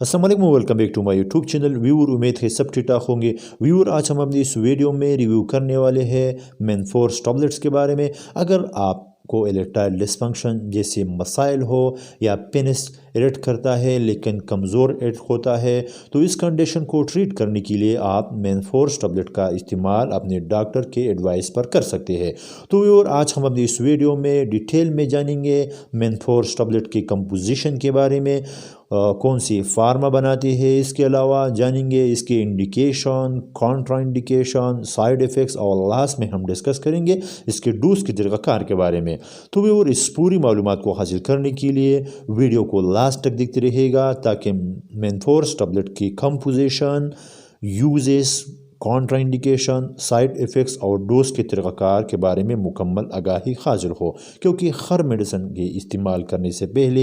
अस्सलाम वालेकुम, welcome back to my YouTube channel. Viewer, उम्मीद है सब ठीक ठाक होंगे। व्यूअर, आज हम अपनी इस वीडियो में रिव्यू करने वाले हैं मेनफोर्स टैबलेट्स के बारे में। अगर आपको इरेक्टाइल डिसफंक्शन जैसे मसाइल हो या पेनिस इरेक्ट करता है लेकिन कमज़ोर इरेक्ट होता है, तो इस कंडीशन को ट्रीट करने के लिए आप मेनफोर्स टैबलेट का इस्तेमाल अपने डॉक्टर के एडवाइस पर कर सकते हैं। तो व्यूअर, आज हम अपनी इस वीडियो में डिटेल में जानेंगे मेनफोर्स टैबलेट की कंपोजिशन के बारे में, कौन सी फार्मा बनाती है, इसके अलावा जानेंगे इसके indication, Contra indication, side effects और लास्ट में हम डिस्कस करेंगे इसके डोज के तरीक़ाकार के बारे में। तो भी और इस पूरी मालूमात को हासिल करने के लिए वीडियो को लास्ट तक देखते रहिएगा ताकि मेनफोर्स टैबलेट की composition, uses, Contra indication, side effects और डोज के तरीक़ाकार के बारे में मुकम्मल आगाही हासिल हो, क्योंकि हर मेडिसिन के इस्तेमाल करने से पहले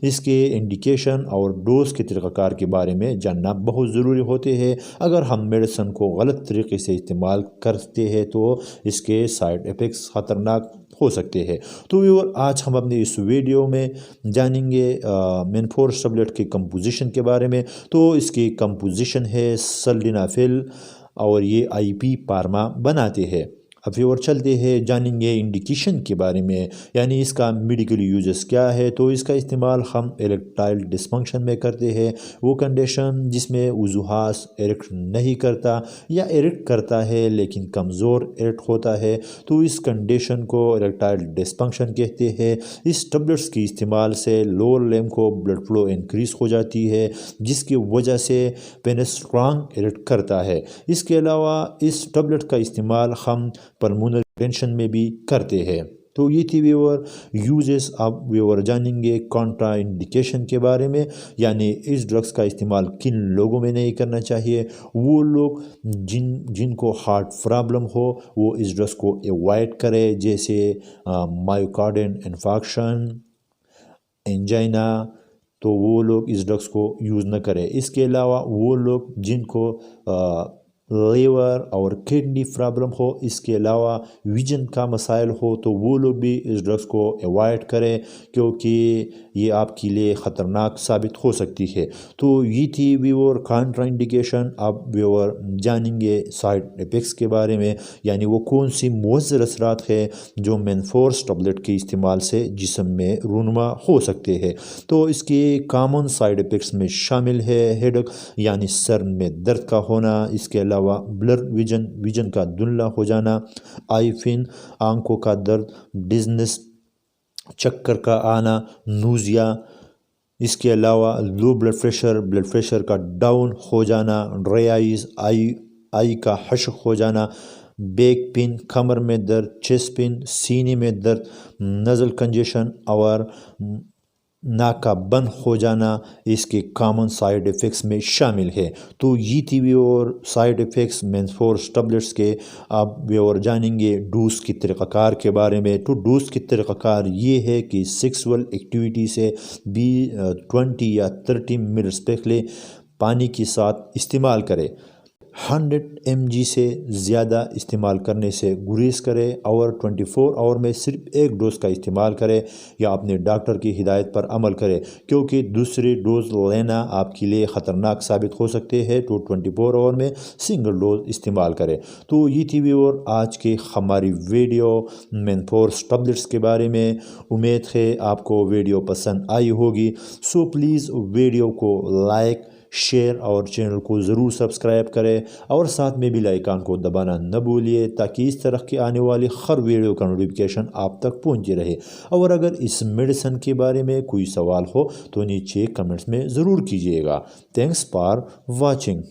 इसके इंडिकेशन और डोज के तरीक़ाकार के बारे में जानना बहुत ज़रूरी होते हैं। अगर हम मेडिसिन को गलत तरीके से इस्तेमाल करते हैं तो इसके साइड इफ़ेक्ट्स ख़तरनाक हो सकते हैं। तो व्यूअर, आज हम अपने इस वीडियो में जानेंगे मेनफोर्स टैबलेट की कंपोजिशन के बारे में। तो इसकी कंपोजिशन है सल्डेनाफिल और ये आईपी फार्मा बनाते हैं। अब व्यूअर, चलते हैं जानेंगे इंडिकेशन के बारे में, यानी इसका मेडिकल यूजेस क्या है। तो इसका इस्तेमाल हम इरेक्टाइल डिसफंक्शन में करते हैं, वो कंडीशन जिसमें वजूहात इरेक्ट नहीं करता या इरेक्ट करता है लेकिन कमज़ोर इरेक्ट होता है, तो इस कंडीशन को इरेक्टाइल डिसफंक्शन कहते हैं। इस टैबलेट्स के इस्तेमाल से लोअर लिम्ब को ब्लड फ्लो इंक्रीज़ हो जाती है, जिसकी वजह से पेनिस स्ट्रांग इरेक्ट करता है। इसके अलावा इस टैबलेट का इस्तेमाल हम पल्मोनरी टेंशन में भी करते हैं। तो ये थी व्यूअर यूजेस। अब व्यूअर जानेंगे कॉन्ट्रा इंडिकेशन के बारे में, यानी इस ड्रग्स का इस्तेमाल किन लोगों में नहीं करना चाहिए। वो लोग जिनको हार्ट प्रॉब्लम हो वो इस ड्रग्स को अवॉइड करें, जैसे मायोकार्डियल इन्फार्क्शन, एंजाइना, तो वो लोग इस ड्रग्स को यूज़ न करें। इसके अलावा वो लोग जिनको लीवर और किडनी प्रॉब्लम हो, इसके अलावा विजन का मसाइल हो, तो वो लोग भी इस ड्रग्स को अवॉइड करें, क्योंकि ये आपके लिए ख़तरनाक साबित हो सकती है। तो ये थी व्यूअर कॉन्ट्रा इंडिकेशन। अब व्यूअर जानेंगे साइड इफ़ेक्ट्स के बारे में, यानी वो कौन सी मुअज़्ज़र असरात है जो मेनफोर्स टैबलेट के इस्तेमाल से जिस्म में रूनुमा हो सकते हैं। तो इसके कॉमन साइड इफ़ेक्ट्स में शामिल है हेडेक, यानी सर में दर्द का होना, इसके अलावा ब्लर विजन का धुंधला हो जाना, आई फिन आंखों का दर्द, डिज़नेस, चक्कर का आना, नूजिया, इसके अलावा लो ब्लड प्रेशर का डाउन हो जाना, ड्राई आइज, आई का हशक हो जाना, बैक पेन, कमर में दर्द, चेस्ट पेन, सीने में दर्द, नज़ल कंजेशन और नाक का बंद हो जाना, इसके कॉमन साइड इफ़ेक्ट्स में शामिल है। तो ये थी व्यूअर साइड इफ़ेक्ट्स मेनफोर्स टैबलेट्स के। अब व्यूअर जानेंगे डोज की तरीक़ाकार के बारे में। तो डोज की तरीक़ाकार ये है कि सेक्सुअल एक्टिविटी से 20 या 30 मिनट्स पहले पानी के साथ इस्तेमाल करें। 100 mg से ज़्यादा इस्तेमाल करने से गुरेज करें और 24 आवर में सिर्फ एक डोज का इस्तेमाल करें या अपने डॉक्टर की हिदायत पर अमल करें, क्योंकि दूसरी डोज लेना आपके लिए ख़तरनाक साबित हो सकते हैं। तो 24 आवर में सिंगल डोज इस्तेमाल करें। तो ये थी व्यूअर आज की हमारी वीडियो मेनफोर्स टैबलेट्स के बारे में। उम्मीद है आपको वीडियो पसंद आई होगी। सो प्लीज़ वीडियो को लाइक, शेयर और चैनल को ज़रूर सब्सक्राइब करें और साथ में बेल आइकन को दबाना न भूलिए, ताकि इस तरह की आने वाली हर वीडियो का नोटिफिकेशन आप तक पहुंचती रहे। और अगर इस मेडिसिन के बारे में कोई सवाल हो तो नीचे कमेंट्स में ज़रूर कीजिएगा। Thanks for watching.